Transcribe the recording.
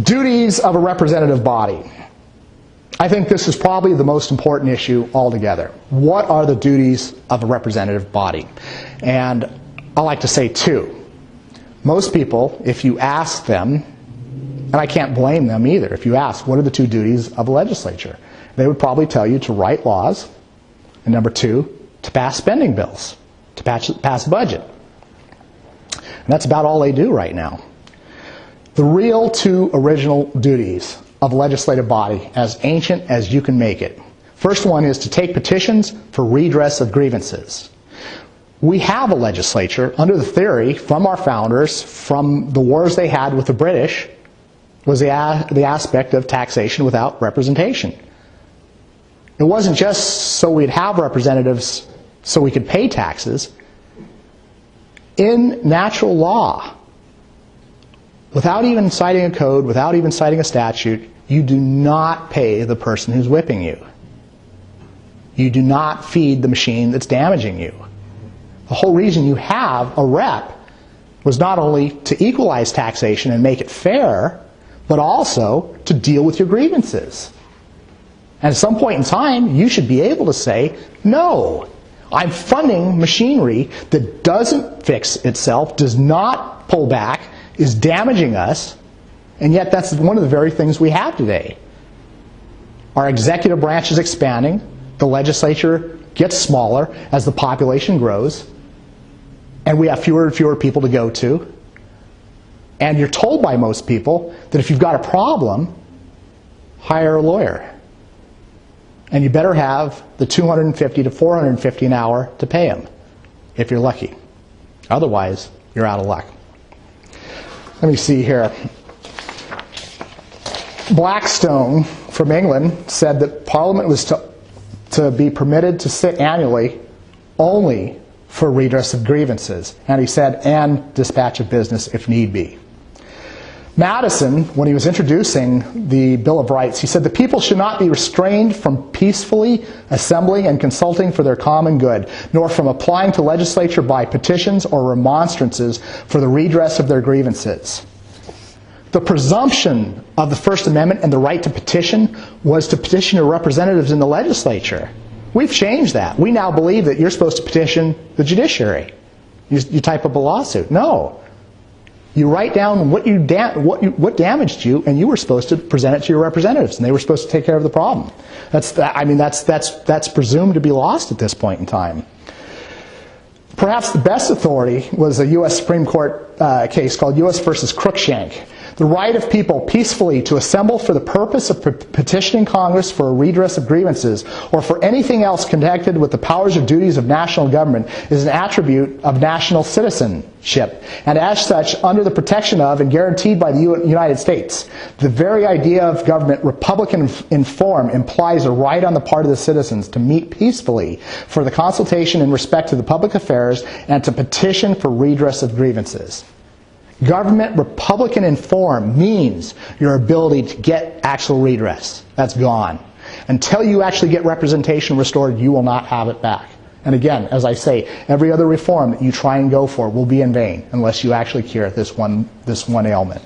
duties of a representative body. I think this is probably the most important issue altogether. What are the duties of a representative body? And I like to say two. Most people, if you ask them, and I can't blame them either, if you ask, what are the two duties of a legislature? They would probably tell you to write laws, and number two, to pass spending bills, to pass a budget. And that's about all they do right now. The real two original duties of a legislative body, as ancient as you can make it. First one is to take petitions for redress of grievances. We have a legislature under the theory from our founders, from the wars they had with the British, was the aspect of taxation without representation. It wasn't just so we'd have representatives so we could pay taxes. In natural law, without even citing a code, without even citing a statute, you do not pay the person who's whipping you. You do not feed the machine that's damaging you. The whole reason you have a rep was not only to equalize taxation and make it fair, but also to deal with your grievances. And at some point in time, you should be able to say, no, I'm funding machinery that doesn't fix itself, does not pull back, is damaging us, and yet that's one of the very things we have today. Our executive branch is expanding, the legislature gets smaller as the population grows, and we have fewer and fewer people to go to. And you're told by most people that if you've got a problem, hire a lawyer. And you better have the $250 to $450 an hour to pay him, if you're lucky. Otherwise, you're out of luck. Let me see here. Blackstone from England said that Parliament was to be permitted to sit annually only for redress of grievances. And he said, and dispatch of business if need be. Madison, when he was introducing the Bill of Rights, he said the people should not be restrained from peacefully assembling and consulting for their common good, nor from applying to legislature by petitions or remonstrances for the redress of their grievances. The presumption of the First Amendment and the right to petition was to petition your representatives in the legislature. We've changed that. We now believe that you're supposed to petition the judiciary. You type up a lawsuit. No. You write down what damaged you, and you were supposed to present it to your representatives, and they were supposed to take care of the problem. That's presumed to be lost at this point in time. Perhaps the best authority was a U.S. Supreme Court case called U.S. versus Cruikshank. The right of people peacefully to assemble for the purpose of petitioning Congress for a redress of grievances or for anything else connected with the powers or duties of national government is an attribute of national citizenship, and as such, under the protection of and guaranteed by the United States. The very idea of government, Republican in form, implies a right on the part of the citizens to meet peacefully for the consultation in respect to the public affairs and to petition for redress of grievances. Government, Republican in form, means your ability to get actual redress. That's gone. Until you actually get representation restored, you will not have it back. And again, as I say, every other reform that you try and go for will be in vain unless you actually cure this one ailment.